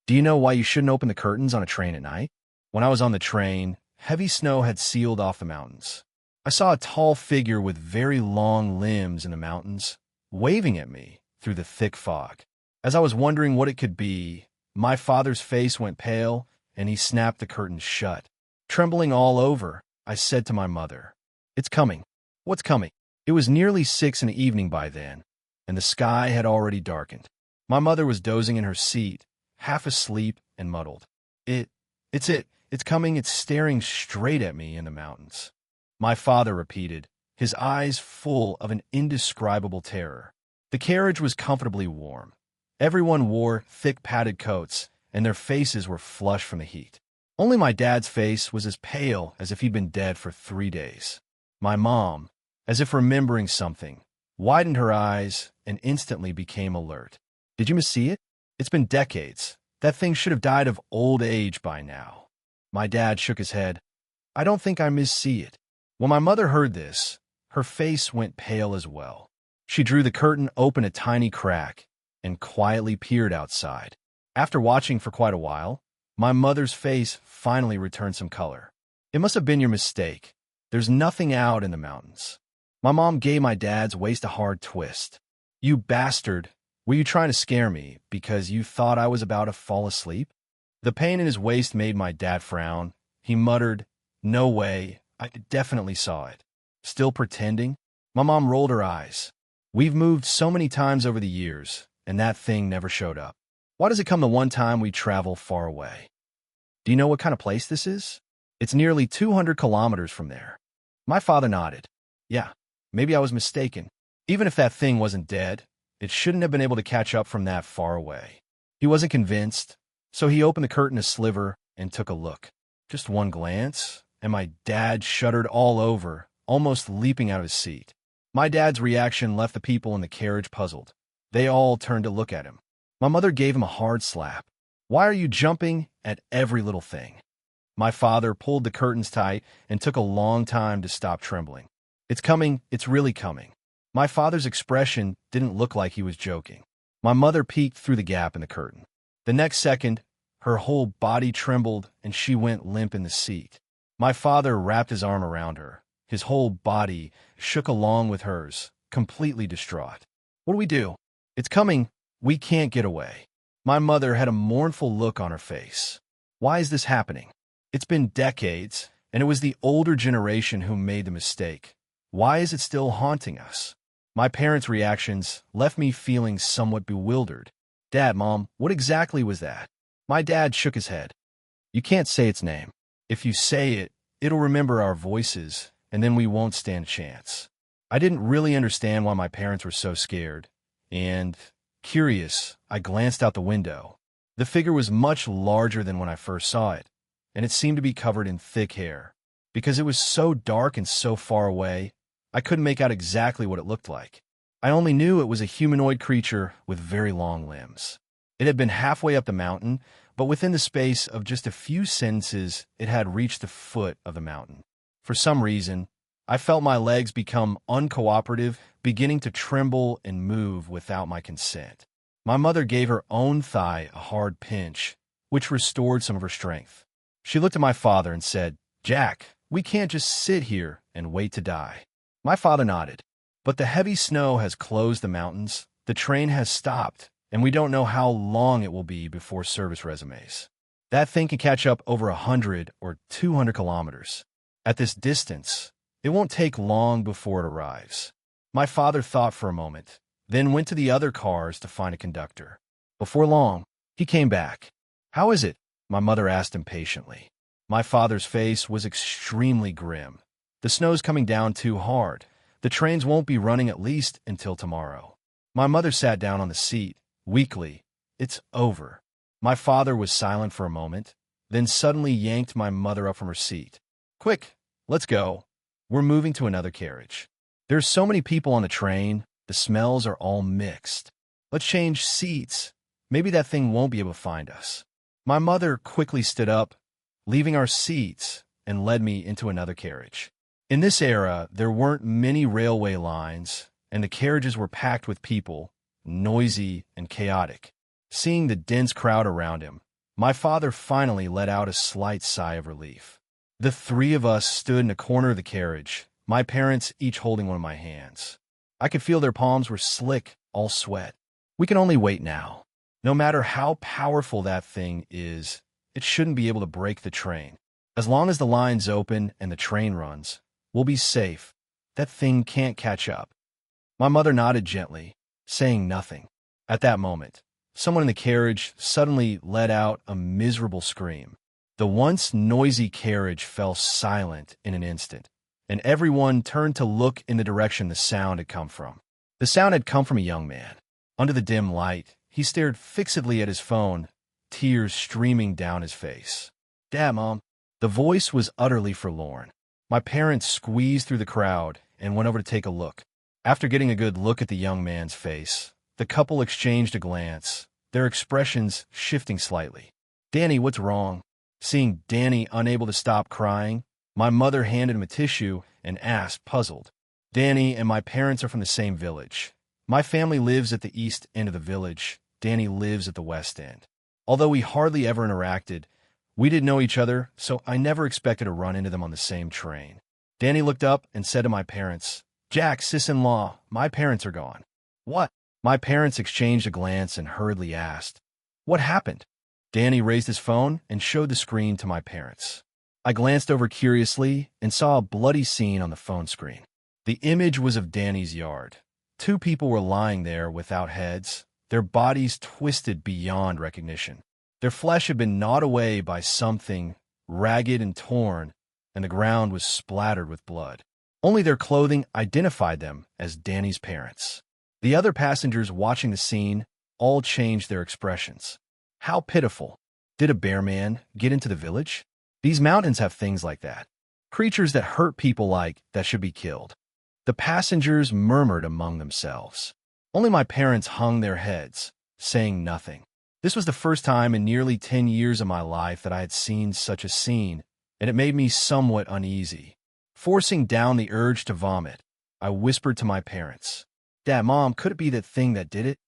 Do you know why you shouldn't open the curtains on a train at night? When I was on the train, heavy snow had sealed off the mountains. I saw a tall figure with very long limbs in the mountains, waving at me through the thick fog. As I was wondering what it could be, my father's face went pale, and he snapped the curtains shut. Trembling all over, I said to my mother, "It's coming." "What's coming?" It was nearly 6 in the evening by then, and the sky had already darkened. My mother was dozing in her seat, half asleep and muddled. It's coming, it's staring straight at me in the mountains." My father repeated, his eyes full of an indescribable terror. The carriage was comfortably warm. Everyone wore thick padded coats, and their faces were flushed from the heat. Only my dad's face was as pale as if he'd been dead for 3 days. My mom, as if remembering something, widened her eyes and instantly became alert. "Did you see it? It's been decades. That thing should have died of old age by now." My dad shook his head. "I don't think I see it." When my mother heard this, her face went pale as well. She drew the curtain open a tiny crack and quietly peered outside. After watching for quite a while, my mother's face finally returned some color. "It must have been your mistake. There's nothing out in the mountains." My mom gave my dad's waist a hard twist. "You bastard. Were you trying to scare me because you thought I was about to fall asleep?" The pain in his waist made my dad frown. He muttered, "No way. I definitely saw it." "Still pretending?" My mom rolled her eyes. "We've moved so many times over the years, and that thing never showed up. Why does it come the one time we travel far away?" "Do you know what kind of place this is?" "It's nearly 200 kilometers from there." My father nodded. "Yeah, maybe I was mistaken. Even if that thing wasn't dead, it shouldn't have been able to catch up from that far away." He wasn't convinced, so he opened the curtain a sliver and took a look. Just one glance, and my dad shuddered all over, almost leaping out of his seat. My dad's reaction left the people in the carriage puzzled. They all turned to look at him. My mother gave him a hard slap. "Why are you jumping at every little thing?" My father pulled the curtains tight and took a long time to stop trembling. "It's coming, it's really coming." My father's expression didn't look like he was joking. My mother peeked through the gap in the curtain. The next second, her whole body trembled and she went limp in the seat. My father wrapped his arm around her. His whole body shook along with hers, completely distraught. "What do we do?" "It's coming. We can't get away." My mother had a mournful look on her face. "Why is this happening? It's been decades, and it was the older generation who made the mistake. Why is it still haunting us?" My parents' reactions left me feeling somewhat bewildered. "Dad, Mom, what exactly was that?" My dad shook his head. "You can't say its name. If you say it, it'll remember our voices, and then we won't stand a chance." I didn't really understand why my parents were so scared, and, curious, I glanced out the window. The figure was much larger than when I first saw it, and it seemed to be covered in thick hair. Because it was so dark and so far away, I couldn't make out exactly what it looked like. I only knew it was a humanoid creature with very long limbs. It had been halfway up the mountain, but within the space of just a few sentences, it had reached the foot of the mountain. For some reason, I felt my legs become uncooperative, beginning to tremble and move without my consent. My mother gave her own thigh a hard pinch, which restored some of her strength. She looked at my father and said, "Jack, we can't just sit here and wait to die." My father nodded. "But the heavy snow has closed the mountains, the train has stopped, and we don't know how long it will be before service resumes. That thing can catch up over 100 or 200 kilometers. At this distance, it won't take long before it arrives." My father thought for a moment, then went to the other cars to find a conductor. Before long, he came back. "How is it?" my mother asked impatiently. My father's face was extremely grim. "The snow's coming down too hard. The trains won't be running at least until tomorrow." My mother sat down on the seat, weakly. "It's over." My father was silent for a moment, then suddenly yanked my mother up from her seat. "Quick, let's go. We're moving to another carriage. There's so many people on the train, the smells are all mixed. Let's change seats. Maybe that thing won't be able to find us." My mother quickly stood up, leaving our seats, and led me into another carriage. In this era, there weren't many railway lines, and the carriages were packed with people, noisy and chaotic. Seeing the dense crowd around him, My father finally let out a slight sigh of relief. The three of us stood in a corner of the carriage, my parents each holding one of my hands. I could feel their palms were slick, all sweat. We can only wait now. No matter how powerful that thing is, it shouldn't be able to break the train. As long as the line's open and the train runs, we'll be safe. That thing can't catch up. My mother nodded gently, saying nothing. At that moment, someone in the carriage suddenly let out a miserable scream. The once noisy carriage fell silent in an instant, and everyone turned to look in the direction the sound had come from. The sound had come from a young man. Under the dim light, he stared fixedly at his phone, tears streaming down his face. "Dad, Mom." The voice was utterly forlorn. My parents squeezed through the crowd and went over to take a look. After getting a good look at the young man's face, the couple exchanged a glance, their expressions shifting slightly. "Danny, what's wrong?" Seeing Danny unable to stop crying, my mother handed him a tissue and asked, puzzled. "Danny and my parents are from the same village. My family lives at the east end of the village. Danny lives at the west end. Although we hardly ever interacted, we didn't know each other, so I never expected to run into them on the same train." Danny looked up and said to my parents, "Jack, sis-in-law, my parents are gone." "What?" My parents exchanged a glance and hurriedly asked, "What happened?" Danny raised his phone and showed the screen to my parents. I glanced over curiously and saw a bloody scene on the phone screen. The image was of Danny's yard. Two people were lying there without heads, their bodies twisted beyond recognition. Their flesh had been gnawed away by something ragged and torn, and the ground was splattered with blood. Only their clothing identified them as Danny's parents. The other passengers watching the scene all changed their expressions. How pitiful. Did a bear man get into the village? These mountains have things like that. Creatures that hurt people like that should be killed. The passengers murmured among themselves. Only my parents hung their heads, saying nothing. This was the first time in nearly 10 years of my life that I had seen such a scene, and it made me somewhat uneasy. Forcing down the urge to vomit, I whispered to my parents, "Dad, Mom, could it be that thing that did it?"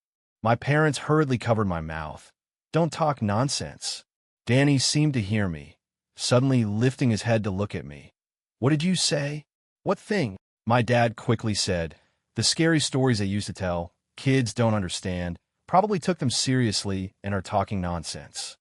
My parents hurriedly covered my mouth. "Don't talk nonsense." Danny seemed to hear me, suddenly lifting his head to look at me. "What did you say?" "What thing?" My dad quickly said, "The scary stories they used to tell, kids don't understand, probably took them seriously and are talking nonsense."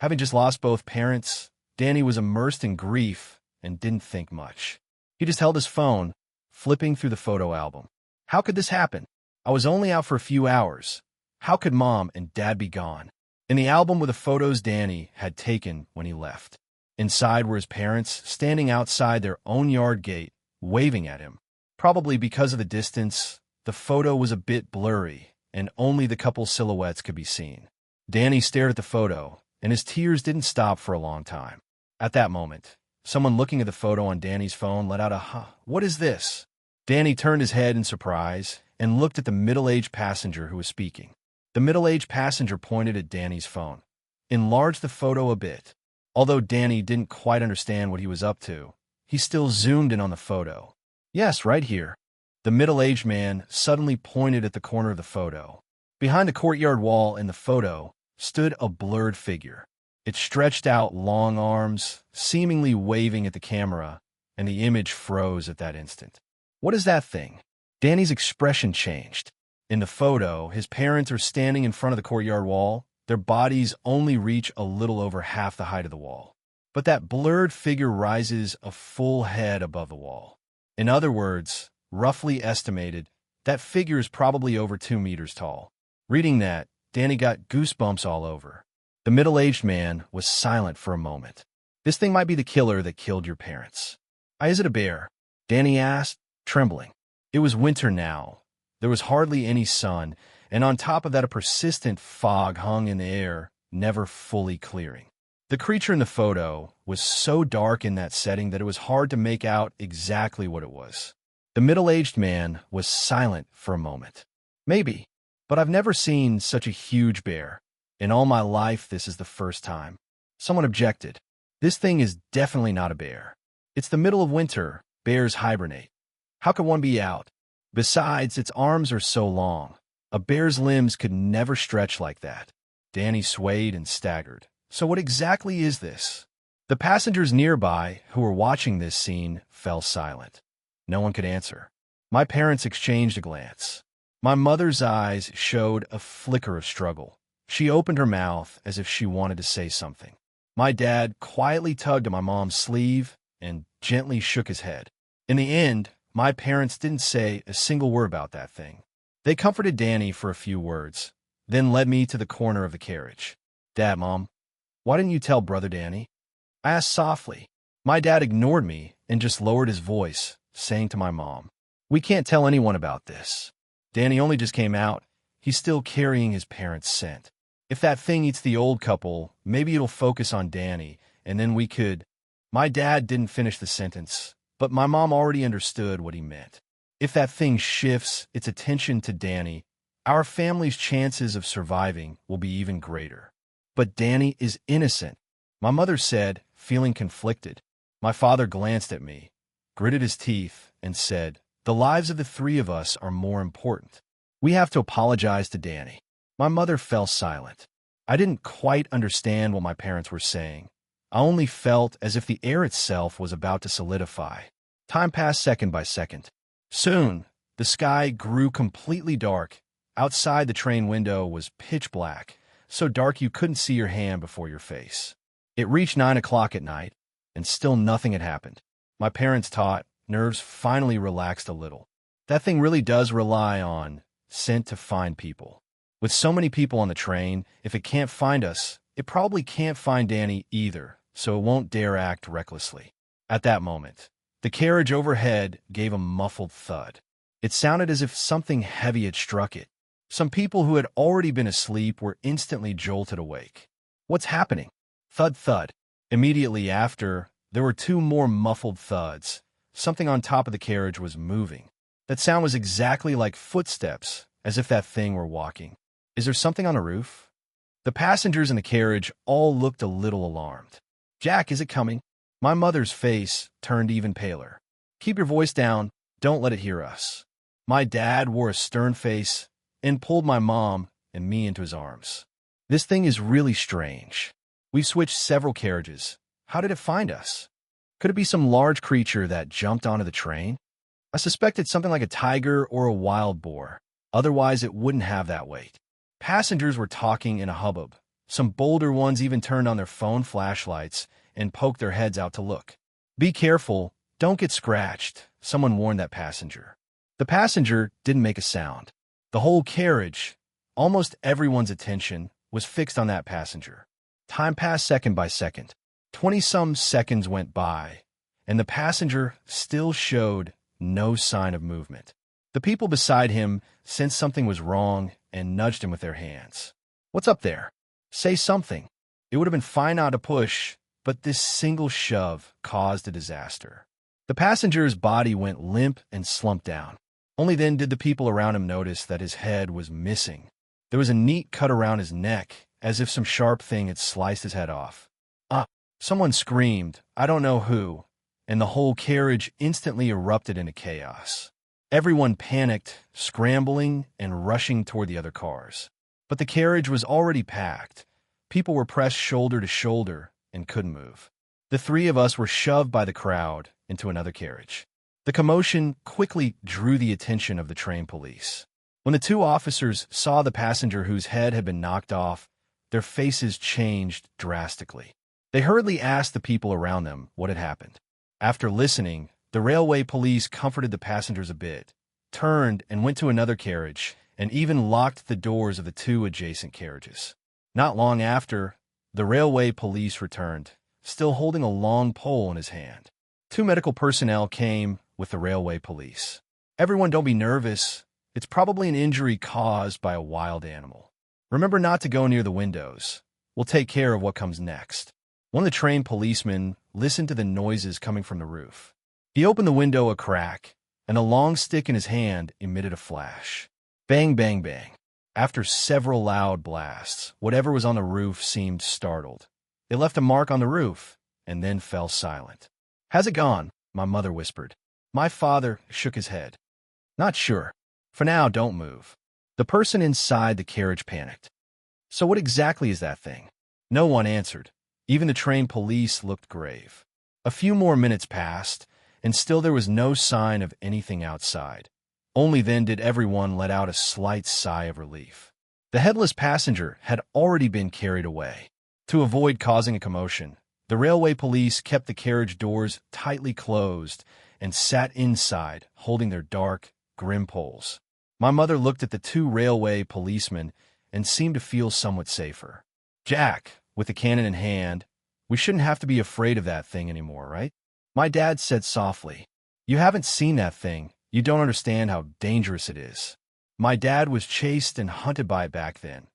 Having just lost both parents, Danny was immersed in grief and didn't think much. He just held his phone, flipping through the photo album. How could this happen? I was only out for a few hours. How could Mom and Dad be gone? In the album were the photos Danny had taken when he left. Inside were his parents, standing outside their own yard gate, waving at him. Probably because of the distance, the photo was a bit blurry, and only the couple's silhouettes could be seen. Danny stared at the photo, and his tears didn't stop for a long time. At that moment, someone looking at the photo on Danny's phone let out a "Huh, what is this?" Danny turned his head in surprise and looked at the middle-aged passenger who was speaking. The middle-aged passenger pointed at Danny's phone, enlarged the photo a bit. Although Danny didn't quite understand what he was up to, he still zoomed in on the photo. "Yes, right here." The middle-aged man suddenly pointed at the corner of the photo. Behind the courtyard wall in the photo stood a blurred figure. It stretched out long arms, seemingly waving at the camera, and the image froze at that instant. "What is that thing?" Danny's expression changed. In the photo, his parents are standing in front of the courtyard wall. Their bodies only reach a little over half the height of the wall. But that blurred figure rises a full head above the wall. In other words, roughly estimated, that figure is probably over 2 meters tall. Reading that, Danny got goosebumps all over. The middle-aged man was silent for a moment. "This thing might be the killer that killed your parents." "Is it a bear?" Danny asked, trembling. It was winter now. There was hardly any sun, and on top of that a persistent fog hung in the air, never fully clearing. The creature in the photo was so dark in that setting that it was hard to make out exactly what it was. The middle-aged man was silent for a moment. "Maybe, but I've never seen such a huge bear. In all my life, this is the first time." Someone objected. "This thing is definitely not a bear. It's the middle of winter. Bears hibernate. How could one be out? Besides, its arms are so long. A bear's limbs could never stretch like that." Danny swayed and staggered, So what exactly is this? The passengers nearby, who were watching this scene, fell silent. No one could answer. My parents exchanged a glance. My mother's eyes showed a flicker of struggle. She opened her mouth as if she wanted to say something. My dad quietly tugged at my mom's sleeve and gently shook his head. In the end, my parents didn't say a single word about that thing. They comforted Danny for a few words, then led me to the corner of the carriage. "Dad, Mom, why didn't you tell Brother Danny?" I asked softly. My dad ignored me and just lowered his voice, saying to my mom, "We can't tell anyone about this. Danny only just came out. He's still carrying his parents' scent. If that thing eats the old couple, maybe it'll focus on Danny, and then we could—" My dad didn't finish the sentence, but my mom already understood what he meant. If that thing shifts its attention to Danny, our family's chances of surviving will be even greater. But Danny is innocent, my mother said, feeling conflicted. My father glanced at me, gritted his teeth, and said, "The lives of the three of us are more important. We have to apologize to Danny." My mother fell silent. I didn't quite understand what my parents were saying. I only felt as if the air itself was about to solidify. Time passed second by second. Soon, the sky grew completely dark. Outside the train window was pitch black, so dark you couldn't see your hand before your face. It reached 9 o'clock at night, and still nothing had happened. My parents' taut nerves finally relaxed a little. That thing really does rely on scent to find people. With so many people on the train, if it can't find us, it probably can't find Danny either, so it won't dare act recklessly. At that moment, the carriage overhead gave a muffled thud. It sounded as if something heavy had struck it. Some people who had already been asleep were instantly jolted awake. "What's happening?" Thud, thud. Immediately after, there were two more muffled thuds. Something on top of the carriage was moving. That sound was exactly like footsteps, as if that thing were walking. "Is there something on the roof?" The passengers in the carriage all looked a little alarmed. "Jack, is it coming?" My mother's face turned even paler. "Keep your voice down. Don't let it hear us." My dad wore a stern face and pulled my mom and me into his arms. "This thing is really strange. We've switched several carriages. How did it find us? Could it be some large creature that jumped onto the train? I suspected something like a tiger or a wild boar. Otherwise, it wouldn't have that weight." Passengers were talking in a hubbub. Some bolder ones even turned on their phone flashlights and poked their heads out to look. "Be careful, don't get scratched," someone warned that passenger. The passenger didn't make a sound. The whole carriage, almost everyone's attention, was fixed on that passenger. Time passed second by second. 20-some seconds went by, and the passenger still showed no sign of movement. The people beside him sensed something was wrong and nudged him with their hands. "What's up there? Say something." It would have been fine not to push, but this single shove caused a disaster. The passenger's body went limp and slumped down. Only then did the people around him notice that his head was missing. There was a neat cut around his neck, as if some sharp thing had sliced his head off. "Ah!" Someone screamed, I don't know who, and the whole carriage instantly erupted into chaos. Everyone panicked, scrambling and rushing toward the other cars. But the carriage was already packed. People were pressed shoulder to shoulder and couldn't move. The three of us were shoved by the crowd into another carriage. The commotion quickly drew the attention of the train police. When the two officers saw the passenger whose head had been knocked off, their faces changed drastically. They hurriedly asked the people around them what had happened. After listening, the railway police comforted the passengers a bit, turned and went to another carriage, and even locked the doors of the two adjacent carriages. Not long after, the railway police returned, still holding a long pole in his hand. Two medical personnel came with the railway police. "Everyone, don't be nervous. It's probably an injury caused by a wild animal. Remember not to go near the windows. We'll take care of what comes next." One of the train policemen listened to the noises coming from the roof. He opened the window a crack, and a long stick in his hand emitted a flash. Bang, bang, bang. After several loud blasts, whatever was on the roof seemed startled. They left a mark on the roof, and then fell silent. "Has it gone?" my mother whispered. My father shook his head. "Not sure. For now, don't move." The person inside the carriage panicked. "So what exactly is that thing?" No one answered. Even the train police looked grave. A few more minutes passed, and still there was no sign of anything outside. Only then did everyone let out a slight sigh of relief. The headless passenger had already been carried away. To avoid causing a commotion, the railway police kept the carriage doors tightly closed and sat inside, holding their dark, grim poles. My mother looked at the two railway policemen and seemed to feel somewhat safer. "Jack," with the cannon in hand, "we shouldn't have to be afraid of that thing anymore, right?" My dad said softly, "You haven't seen that thing. You don't understand how dangerous it is." My dad was chased and hunted by it back then.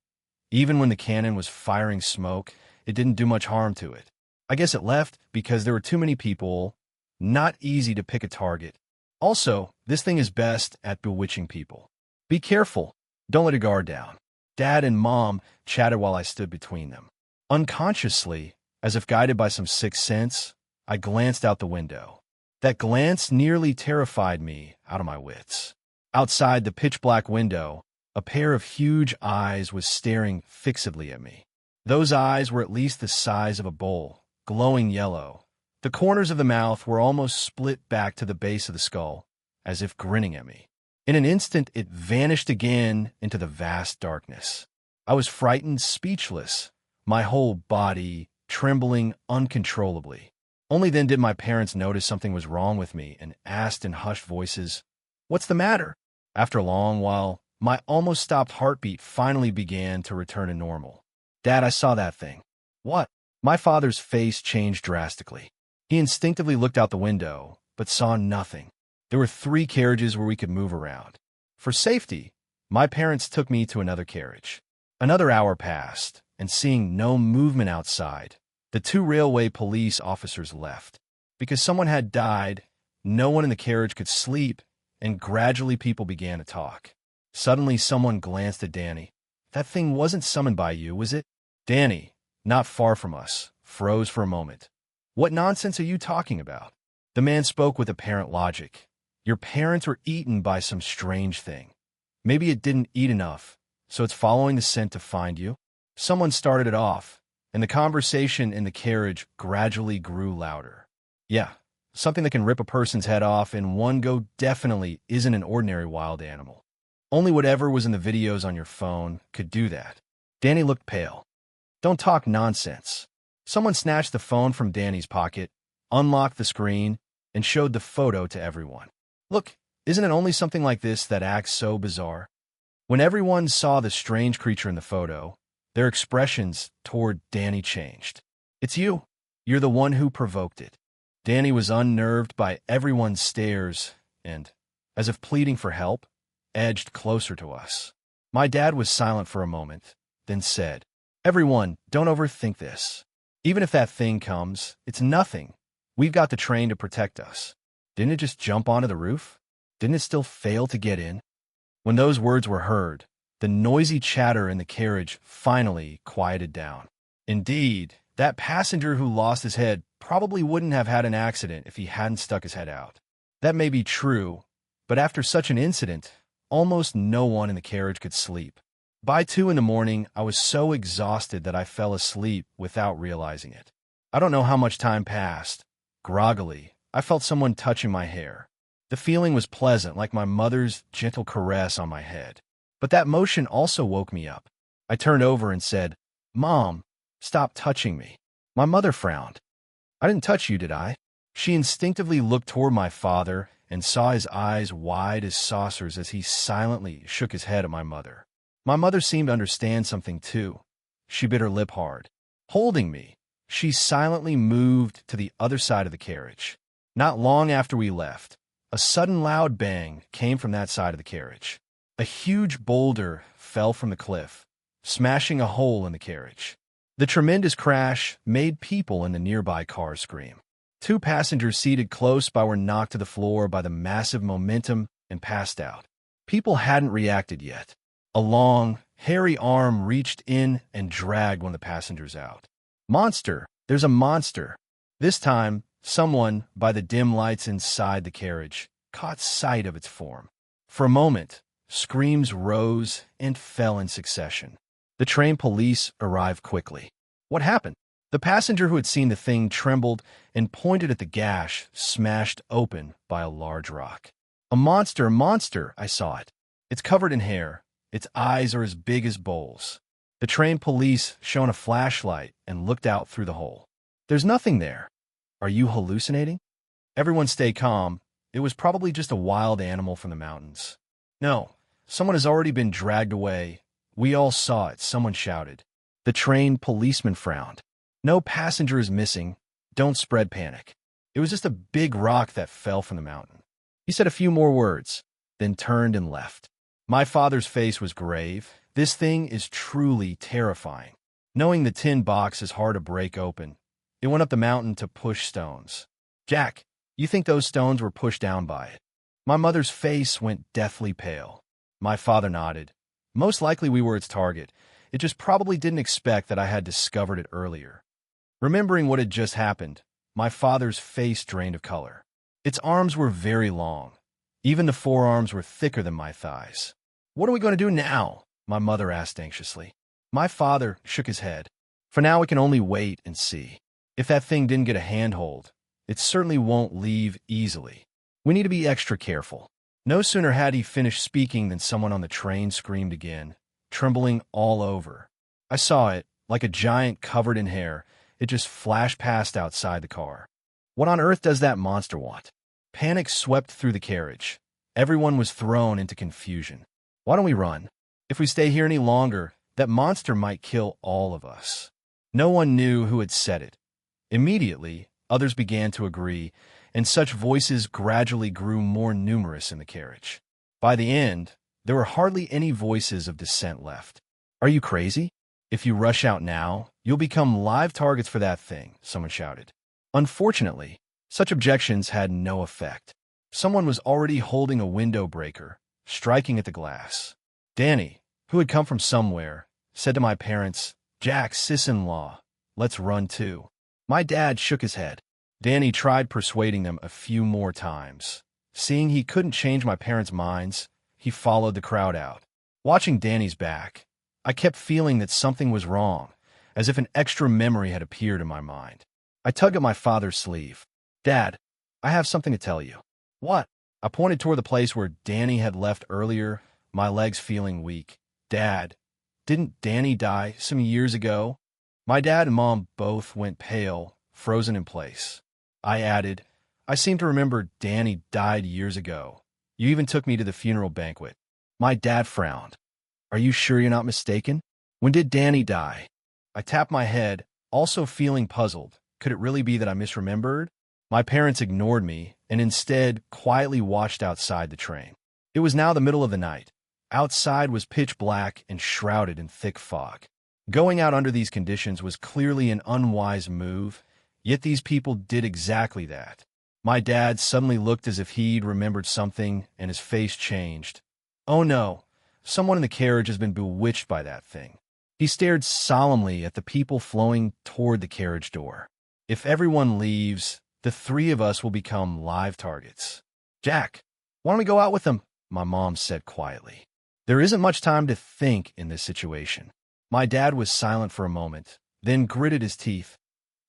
Even when the cannon was firing smoke, it didn't do much harm to it. I guess it left because there were too many people. Not easy to pick a target. Also, this thing is best at bewitching people. Be careful. Don't let your guard down. Dad and Mom chatted while I stood between them. Unconsciously, as if guided by some sixth sense, I glanced out the window. That glance nearly terrified me out of my wits. Outside the pitch-black window, a pair of huge eyes was staring fixedly at me. Those eyes were at least the size of a bowl, glowing yellow. The corners of the mouth were almost split back to the base of the skull, as if grinning at me. In an instant, it vanished again into the vast darkness. I was frightened, speechless, my whole body trembling uncontrollably. Only then did my parents notice something was wrong with me and asked in hushed voices, "What's the matter?" After a long while, my almost stopped heartbeat finally began to return to normal. "Dad, I saw that thing." "What?" My father's face changed drastically. He instinctively looked out the window, but saw nothing. There were 3 carriages where we could move around. For safety, my parents took me to another carriage. Another hour passed, and seeing no movement outside, the 2 railway police officers left. Because someone had died, no one in the carriage could sleep, and gradually people began to talk. Suddenly someone glanced at Danny. "That thing wasn't summoned by you, was it?" Danny, not far from us, froze for a moment. "What nonsense are you talking about?" The man spoke with apparent logic. "Your parents were eaten by some strange thing. Maybe it didn't eat enough, so it's following the scent to find you." Someone started it off, and the conversation in the carriage gradually grew louder. "Yeah, something that can rip a person's head off in one go definitely isn't an ordinary wild animal. Only whatever was in the videos on your phone could do that." Danny looked pale. "Don't talk nonsense." Someone snatched the phone from Danny's pocket, unlocked the screen, and showed the photo to everyone. "Look, isn't it only something like this that acts so bizarre?" When everyone saw the strange creature in the photo, their expressions toward Danny changed. "It's you. You're the one who provoked it." Danny was unnerved by everyone's stares and, as if pleading for help, edged closer to us. My dad was silent for a moment, then said, "Everyone, don't overthink this. Even if that thing comes, it's nothing. We've got the train to protect us. Didn't it just jump onto the roof? Didn't it still fail to get in?" When those words were heard, the noisy chatter in the carriage finally quieted down. Indeed, that passenger who lost his head probably wouldn't have had an accident if he hadn't stuck his head out. That may be true, but after such an incident, almost no one in the carriage could sleep. By 2 in the morning, I was so exhausted that I fell asleep without realizing it. I don't know how much time passed. Groggily, I felt someone touching my hair. The feeling was pleasant, like my mother's gentle caress on my head. But that motion also woke me up. I turned over and said, "Mom, stop touching me." My mother frowned. "I didn't touch you, did I?" She instinctively looked toward my father and saw his eyes wide as saucers as he silently shook his head at my mother. My mother seemed to understand something too. She bit her lip hard. Holding me, she silently moved to the other side of the carriage. Not long after we left, a sudden loud bang came from that side of the carriage. A huge boulder fell from the cliff, smashing a hole in the carriage. The tremendous crash made people in the nearby cars scream. 2 passengers seated close by were knocked to the floor by the massive momentum and passed out. People hadn't reacted yet. A long, hairy arm reached in and dragged one of the passengers out. "Monster! There's a monster!" This time, someone, by the dim lights inside the carriage, caught sight of its form. For a moment, screams rose and fell in succession. The train police arrived quickly. What happened? The passenger who had seen the thing trembled and pointed at the gash smashed open by a large rock. A monster, I saw it. It's covered in hair. Its eyes are as big as bowls. The train police shone a flashlight and looked out through the hole. There's nothing there. Are you hallucinating? Everyone stay calm. It was probably just a wild animal from the mountains. No, someone has already been dragged away. We all saw it, someone shouted. The train policeman frowned. No passenger is missing. Don't spread panic. It was just a big rock that fell from the mountain. He said a few more words, then turned and left. My father's face was grave. This thing is truly terrifying. Knowing the tin box is hard to break open, it went up the mountain to push stones. Jack, you think those stones were pushed down by it? My mother's face went deathly pale. My father nodded. Most likely we were its target. It just probably didn't expect that I had discovered it earlier. Remembering what had just happened, my father's face drained of color. Its arms were very long. Even the forearms were thicker than my thighs. What are we going to do now? My mother asked anxiously. My father shook his head. For now, we can only wait and see. If that thing didn't get a handhold, it certainly won't leave easily. We need to be extra careful. No sooner had he finished speaking than someone on the train screamed again, trembling all over. I saw it, like a giant covered in hair. It just flashed past outside the car. What on earth does that monster want? Panic swept through the carriage. Everyone was thrown into confusion. Why don't we run? If we stay here any longer, that monster might kill all of us. No one knew who had said it. Immediately, others began to agree, and such voices gradually grew more numerous in the carriage. By the end, there were hardly any voices of dissent left. Are you crazy? If you rush out now, you'll become live targets for that thing, someone shouted. Unfortunately, such objections had no effect. Someone was already holding a window breaker, striking at the glass. Danny, who had come from somewhere, said to my parents, Jack, sis-in-law, let's run too. My dad shook his head. Danny tried persuading them a few more times. Seeing he couldn't change my parents' minds, he followed the crowd out. Watching Danny's back, I kept feeling that something was wrong, as if an extra memory had appeared in my mind. I tugged at my father's sleeve. Dad, I have something to tell you. What? I pointed toward the place where Danny had left earlier, my legs feeling weak. Dad, didn't Danny die some years ago? My dad and Mom both went pale, frozen in place. I added, I seem to remember Danny died years ago. You even took me to the funeral banquet. My dad frowned. Are you sure you're not mistaken? When did Danny die? I tapped my head, also feeling puzzled. Could it really be that I misremembered? My parents ignored me and instead quietly watched outside the train. It was now the middle of the night. Outside was pitch black and shrouded in thick fog. Going out under these conditions was clearly an unwise move, yet these people did exactly that. My dad suddenly looked as if he'd remembered something, and his face changed. Oh no, someone in the carriage has been bewitched by that thing. He stared solemnly at the people flowing toward the carriage door. If everyone leaves, the three of us will become live targets. Jack, why don't we go out with them? My mom said quietly. There isn't much time to think in this situation. My dad was silent for a moment, then gritted his teeth.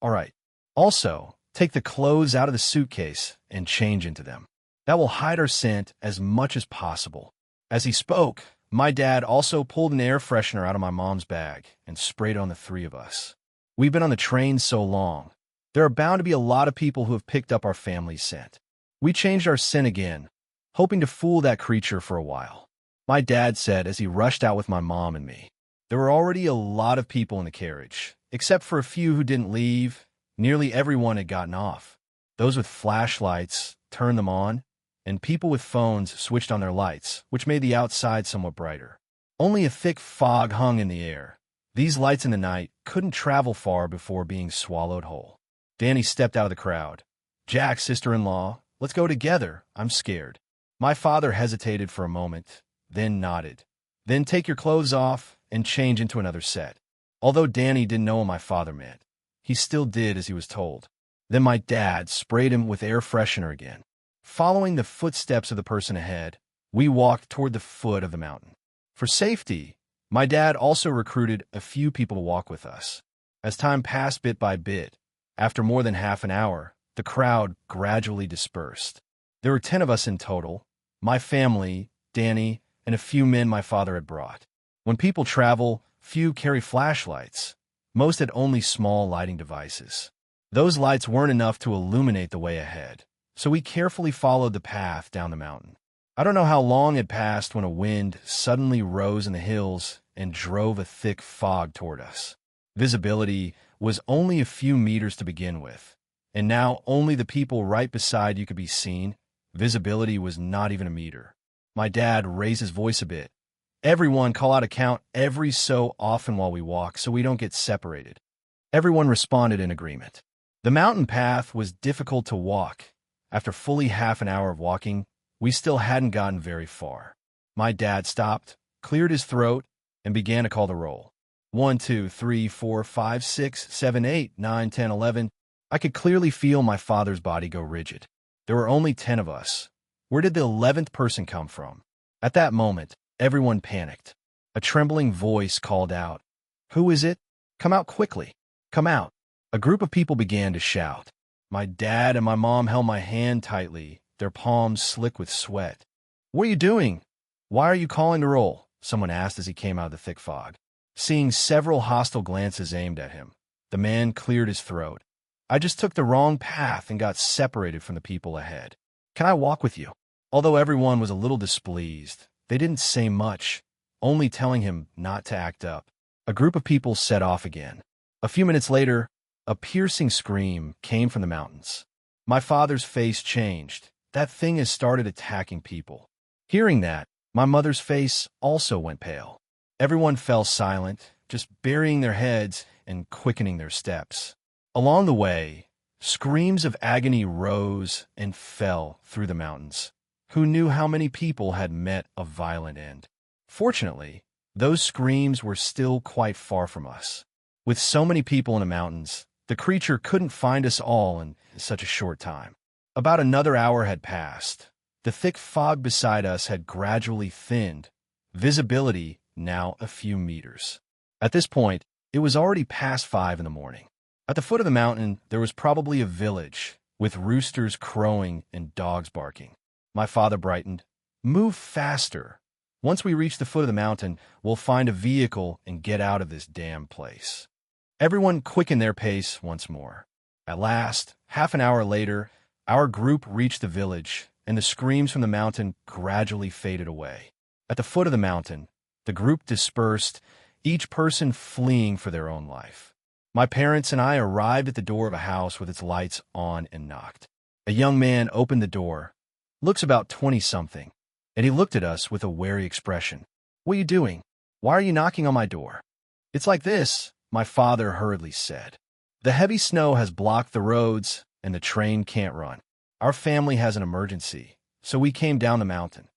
All right. Also, take the clothes out of the suitcase and change into them. That will hide our scent as much as possible. As he spoke, my dad also pulled an air freshener out of my mom's bag and sprayed on the three of us. We've been on the train so long. There are bound to be a lot of people who have picked up our family's scent. We changed our scent again, hoping to fool that creature for a while. My dad said as he rushed out with my mom and me. There were already a lot of people in the carriage, except for a few who didn't leave. Nearly everyone had gotten off. Those with flashlights turned them on, and people with phones switched on their lights, which made the outside somewhat brighter. Only a thick fog hung in the air. These lights in the night couldn't travel far before being swallowed whole. Danny stepped out of the crowd. Jack, sister-in-law, let's go together. I'm scared. My father hesitated for a moment, then nodded. Then take your clothes off and change into another set. Although Danny didn't know what my father meant, he still did as he was told. Then my dad sprayed him with air freshener again. Following the footsteps of the person ahead, we walked toward the foot of the mountain. For safety, my dad also recruited a few people to walk with us. As time passed bit by bit, after more than half an hour, the crowd gradually dispersed. There were 10 of us in total, my family, Danny, and a few men my father had brought. When people travel, few carry flashlights. Most had only small lighting devices. Those lights weren't enough to illuminate the way ahead, so we carefully followed the path down the mountain. I don't know how long had passed when a wind suddenly rose in the hills and drove a thick fog toward us. Visibility was only a few meters to begin with, and now only the people right beside you could be seen. Visibility was not even a meter. My dad raised his voice a bit. Everyone call out a count every so often while we walk so we don't get separated. Everyone responded in agreement. The mountain path was difficult to walk. After fully half an hour of walking, we still hadn't gotten very far. My dad stopped, cleared his throat, and began to call the roll. 1, 2, 3, 4, 5, 6, 7, 8, 9, 10, 11. I could clearly feel my father's body go rigid. There were only 10 of us. Where did the 11th person come from? At that moment, everyone panicked. A trembling voice called out, "Who is it? Come out quickly. Come out." A group of people began to shout. My dad and my mom held my hand tightly, their palms slick with sweat. "What are you doing? Why are you calling the roll?" someone asked as he came out of the thick fog. Seeing several hostile glances aimed at him, the man cleared his throat. "I just took the wrong path and got separated from the people ahead. Can I walk with you?" Although everyone was a little displeased, they didn't say much, only telling him not to act up. A group of people set off again. A few minutes later, a piercing scream came from the mountains. My father's face changed. That thing has started attacking people. Hearing that, my mother's face also went pale. Everyone fell silent, just burying their heads and quickening their steps. Along the way, screams of agony rose and fell through the mountains. Who knew how many people had met a violent end? Fortunately, those screams were still quite far from us. With so many people in the mountains, the creature couldn't find us all in such a short time. About another hour had passed. The thick fog beside us had gradually thinned, visibility now a few meters. At this point, it was already past 5 in the morning. At the foot of the mountain, there was probably a village, with roosters crowing and dogs barking. My father brightened. "Move faster. Once we reach the foot of the mountain, we'll find a vehicle and get out of this damn place." Everyone quickened their pace once more. At last, half an hour later, our group reached the village, and the screams from the mountain gradually faded away. At the foot of the mountain, the group dispersed, each person fleeing for their own life. My parents and I arrived at the door of a house with its lights on and knocked. A young man opened the door, looks about 20-something, and he looked at us with a wary expression. "What are you doing? Why are you knocking on my door?" "It's like this," my father hurriedly said. "The heavy snow has blocked the roads, and the train can't run. Our family has an emergency, so we came down the mountain."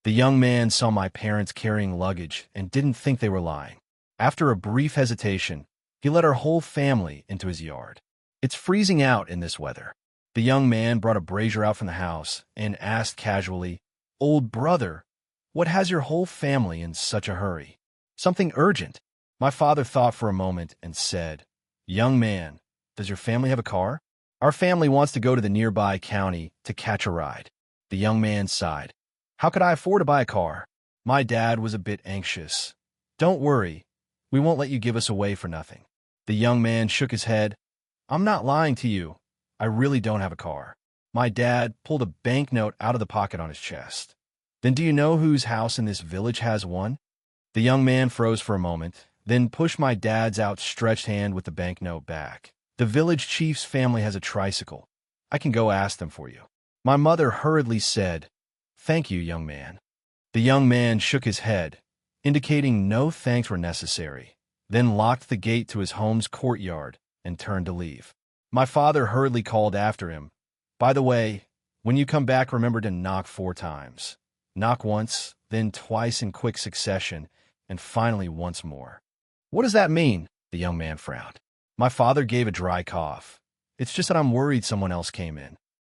The young man saw my parents carrying luggage and didn't think they were lying. After a brief hesitation, he led our whole family into his yard. "It's freezing out in this weather." The young man brought a brazier out from the house and asked casually, "Old brother, what has your whole family in such a hurry?" "Something urgent." My father thought for a moment and said, "Young man, does your family have a car?" "Our family wants to go to the nearby county to catch a ride." The young man sighed. "How could I afford to buy a car?" My dad was a bit anxious. "Don't worry, we won't let you give us away for nothing." The young man shook his head. "I'm not lying to you. I really don't have a car." My dad pulled a banknote out of the pocket on his chest. "Then do you know whose house in this village has one?" The young man froze for a moment, then pushed my dad's outstretched hand with the banknote back. "The village chief's family has a tricycle. I can go ask them for you." My mother hurriedly said, "Thank you, young man." The young man shook his head, indicating no thanks were necessary, then locked the gate to his home's courtyard and turned to leave. My father hurriedly called after him, "By the way, when you come back, remember to knock 4 times. Knock once, then twice in quick succession, and finally once more." "What does that mean?" The young man frowned. My father gave a dry cough. "It's just that I'm worried someone else came in."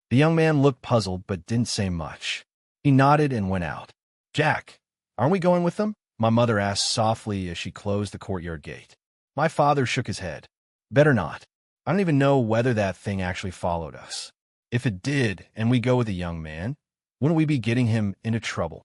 The young man looked puzzled but didn't say much. He nodded and went out. "Jack, aren't we going with them?" My mother asked softly as she closed the courtyard gate. My father shook his head. Better not. I don't even know whether that thing actually followed us. If it did, and we go with a young man, wouldn't we be getting him into trouble?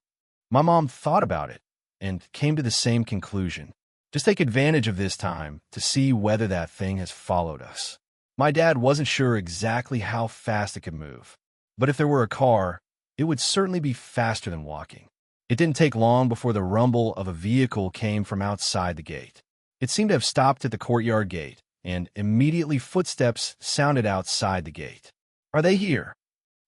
My mom thought about it and came to the same conclusion. Just take advantage of this time to see whether that thing has followed us. My dad wasn't sure exactly how fast it could move, but if there were a car, it would certainly be faster than walking. It didn't take long before the rumble of a vehicle came from outside the gate. It seemed to have stopped at the courtyard gate, and immediately footsteps sounded outside the gate. Are they here?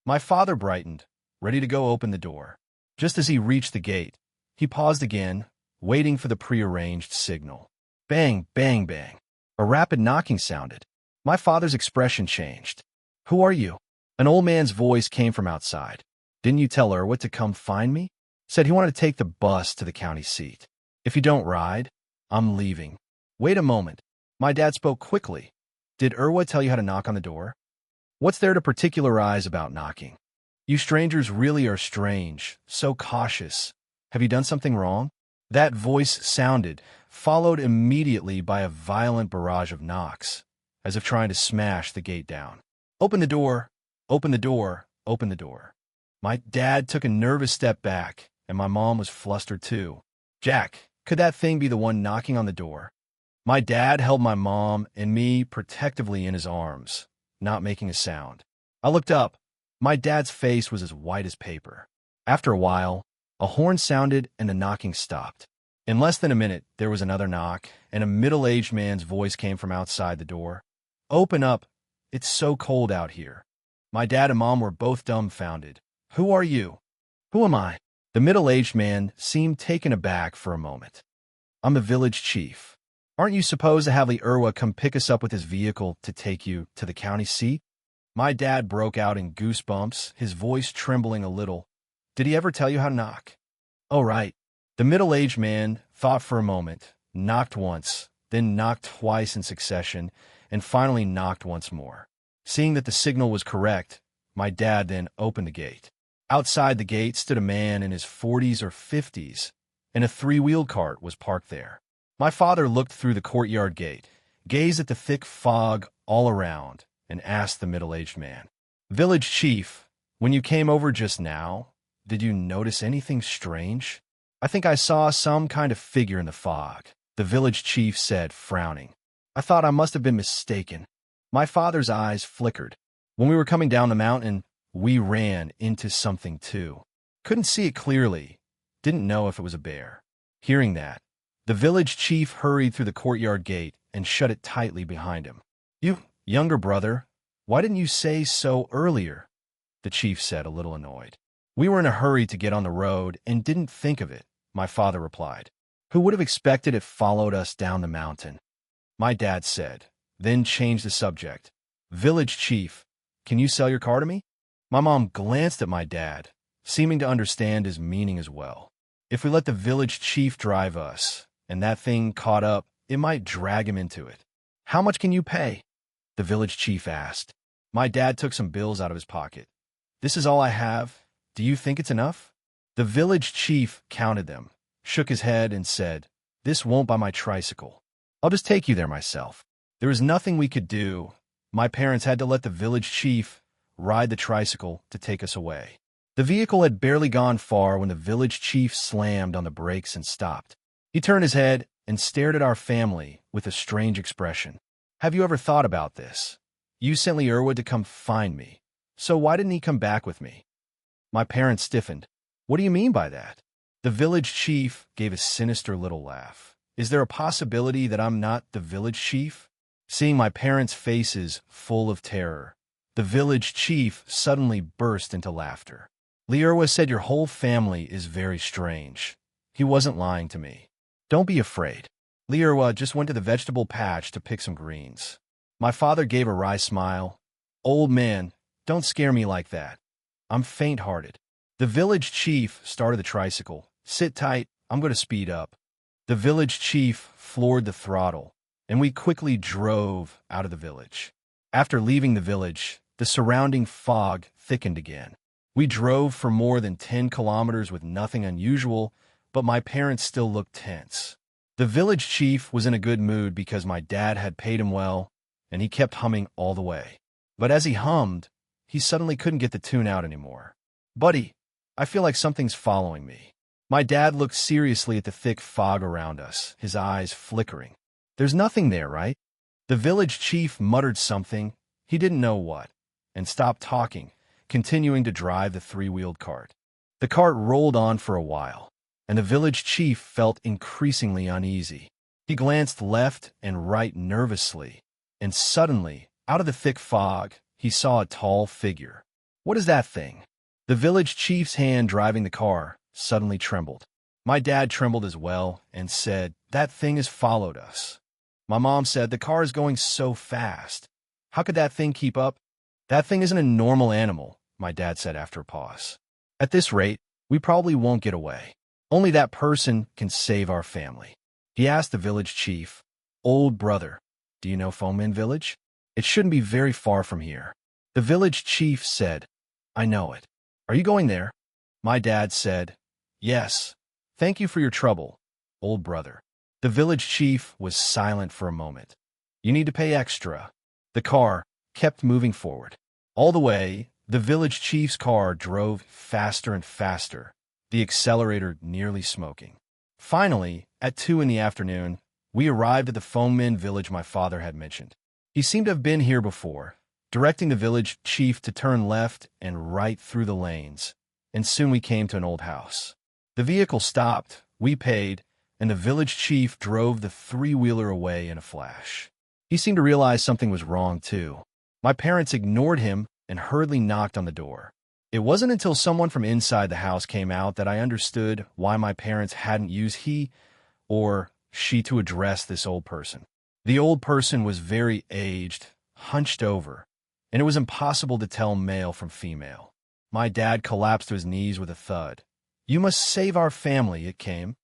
My father brightened, ready to go open the door. Just as he reached the gate, he paused again, waiting for the prearranged signal. Bang, bang, bang. A rapid knocking sounded. My father's expression changed. Who are you? An old man's voice came from outside. Didn't you tell Irwa to come find me? Said he wanted to take the bus to the county seat. If you don't ride, I'm leaving. Wait a moment. My dad spoke quickly. Did Irwa tell you how to knock on the door? What's there to particularize about knocking? You strangers really are strange, so cautious. Have you done something wrong? That voice sounded, followed immediately by a violent barrage of knocks, as if trying to smash the gate down. Open the door, open the door, open the door. My dad took a nervous step back, and my mom was flustered too. Jack, could that thing be the one knocking on the door? My dad held my mom and me protectively in his arms, not making a sound. I looked up. My dad's face was as white as paper. After a while, a horn sounded and the knocking stopped. In less than a minute, there was another knock, and a middle-aged man's voice came from outside the door. Open up. It's so cold out here. My dad and mom were both dumbfounded. Who are you? Who am I? The middle-aged man seemed taken aback for a moment. I'm the village chief. Aren't you supposed to have Lee Irwa come pick us up with his vehicle to take you to the county seat? My dad broke out in goosebumps, his voice trembling a little. Did he ever tell you how to knock? Oh, right. The middle-aged man thought for a moment, knocked once, then knocked twice in succession, and finally knocked once more. Seeing that the signal was correct, my dad then opened the gate. Outside the gate stood a man in his 40s or 50s, and a three-wheeled cart was parked there. My father looked through the courtyard gate, gazed at the thick fog all around, and asked the middle-aged man, Village Chief, when you came over just now, did you notice anything strange? I think I saw some kind of figure in the fog, the village chief said, frowning. I thought I must have been mistaken. My father's eyes flickered. When we were coming down the mountain, we ran into something too. Couldn't see it clearly. Didn't know if it was a bear. Hearing that, the village chief hurried through the courtyard gate and shut it tightly behind him. You, younger brother, why didn't you say so earlier? The chief said, a little annoyed. We were in a hurry to get on the road and didn't think of it, my father replied. Who would have expected it followed us down the mountain? My dad said, then changed the subject. Village chief, can you sell your car to me? My mom glanced at my dad, seeming to understand his meaning as well. If we let the village chief drive us, and that thing caught up, it might drag him into it. How much can you pay? The village chief asked. My dad took some bills out of his pocket. This is all I have. Do you think it's enough? The village chief counted them, shook his head, and said, This won't buy my tricycle. I'll just take you there myself. There was nothing we could do. My parents had to let the village chief ride the tricycle to take us away. The vehicle had barely gone far when the village chief slammed on the brakes and stopped. He turned his head and stared at our family with a strange expression. Have you ever thought about this? You sent Lee Irwa to come find me. So why didn't he come back with me? My parents stiffened. What do you mean by that? The village chief gave a sinister little laugh. Is there a possibility that I'm not the village chief? Seeing my parents' faces full of terror, the village chief suddenly burst into laughter. Lee Irwa said your whole family is very strange. He wasn't lying to me. Don't be afraid. Lee Irwa just went to the vegetable patch to pick some greens. My father gave a wry smile. Old man, don't scare me like that. I'm faint-hearted. The village chief started the tricycle. Sit tight, I'm going to speed up. The village chief floored the throttle, and we quickly drove out of the village. After leaving the village, the surrounding fog thickened again. We drove for more than 10 kilometers with nothing unusual, but my parents still looked tense. The village chief was in a good mood because my dad had paid him well, and he kept humming all the way. But as he hummed, he suddenly couldn't get the tune out anymore. "Buddy, I feel like something's following me." My dad looked seriously at the thick fog around us, his eyes flickering. "There's nothing there, right?" The village chief muttered something, he didn't know what, and stopped talking, continuing to drive the three-wheeled cart. The cart rolled on for a while, and the village chief felt increasingly uneasy. He glanced left and right nervously, and suddenly, out of the thick fog, he saw a tall figure. "What is that thing?" The village chief's hand driving the car suddenly trembled. My dad trembled as well and said, "That thing has followed us." My mom said, "The car is going so fast. How could that thing keep up?" "That thing isn't a normal animal," my dad said after a pause. "At this rate, we probably won't get away. Only that person can save our family." He asked the village chief, "Old brother, do you know Fomin Village? It shouldn't be very far from here." The village chief said, "I know it. Are you going there?" My dad said, "Yes. Thank you for your trouble, old brother." The village chief was silent for a moment. "You need to pay extra." The car kept moving forward. All the way, the village chief's car drove faster and faster, the accelerator nearly smoking. Finally, at 2 in the afternoon, we arrived at the Fomin village my father had mentioned. He seemed to have been here before, directing the village chief to turn left and right through the lanes, and soon we came to an old house. The vehicle stopped, we paid, and the village chief drove the three-wheeler away in a flash. He seemed to realize something was wrong, too. My parents ignored him and hurriedly knocked on the door. It wasn't until someone from inside the house came out that I understood why my parents hadn't used he or she to address this old person. The old person was very aged, hunched over, and it was impossible to tell male from female. My dad collapsed to his knees with a thud. "You must save our family," it came.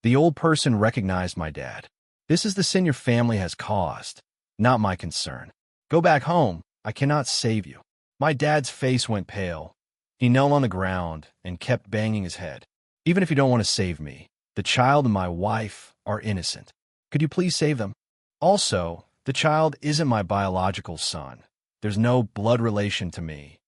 The old person recognized my dad. "This is the sin your family has caused. Not my concern. Go back home. I cannot save you." My dad's face went pale. He knelt on the ground and kept banging his head. "Even if you don't want to save me, the child and my wife are innocent. Could you please save them? Also, the child isn't my biological son. There's no blood relation to me."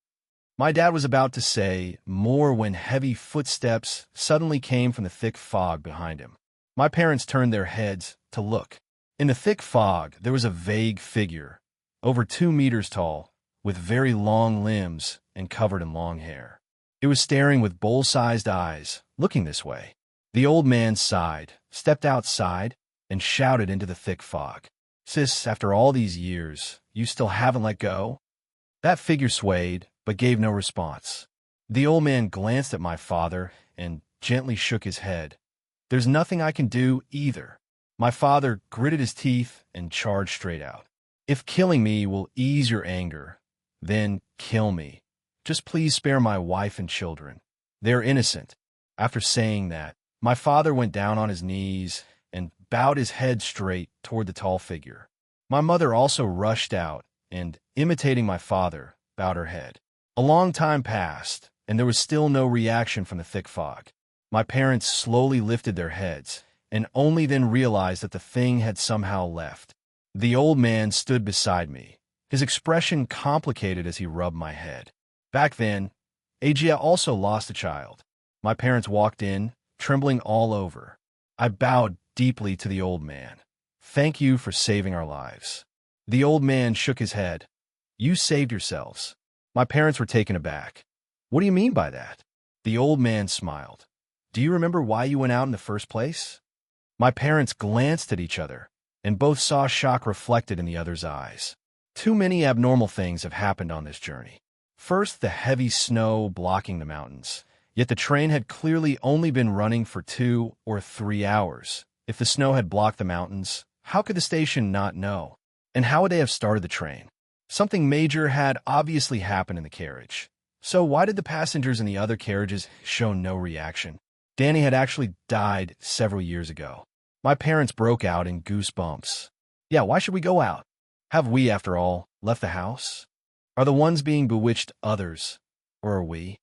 My dad was about to say more when heavy footsteps suddenly came from the thick fog behind him. My parents turned their heads to look. In the thick fog, there was a vague figure, over 2 meters tall, with very long limbs and covered in long hair. It was staring with bowl-sized eyes, looking this way. The old man sighed, stepped outside, and shouted into the thick fog, "Sis, after all these years, you still haven't let go?" That figure swayed, but gave no response. The old man glanced at my father and gently shook his head. "There's nothing I can do either." My father gritted his teeth and charged straight out. "If killing me will ease your anger, then kill me. Just please spare my wife and children. They're innocent." After saying that, my father went down on his knees and bowed his head straight toward the tall figure. My mother also rushed out and, imitating my father, bowed her head. A long time passed, and there was still no reaction from the thick fog. My parents slowly lifted their heads, and only then realized that the thing had somehow left. The old man stood beside me, his expression complicated as he rubbed my head. Back then, Agia also lost a child. My parents walked in, trembling all over. I bowed deeply to the old man. "Thank you for saving our lives." The old man shook his head. "You saved yourselves." My parents were taken aback. "What do you mean by that?" The old man smiled. "Do you remember why you went out in the first place?" My parents glanced at each other, and both saw shock reflected in the other's eyes. Too many abnormal things have happened on this journey. First, the heavy snow blocking the mountains. Yet the train had clearly only been running for 2 or 3 hours. If the snow had blocked the mountains, how could the station not know? And how would they have started the train? Something major had obviously happened in the carriage. So why did the passengers in the other carriages show no reaction? Danny had actually died several years ago. My parents broke out in goosebumps. Yeah, why should we go out? Have we, after all, left the house? Are the ones being bewitched others, or are we?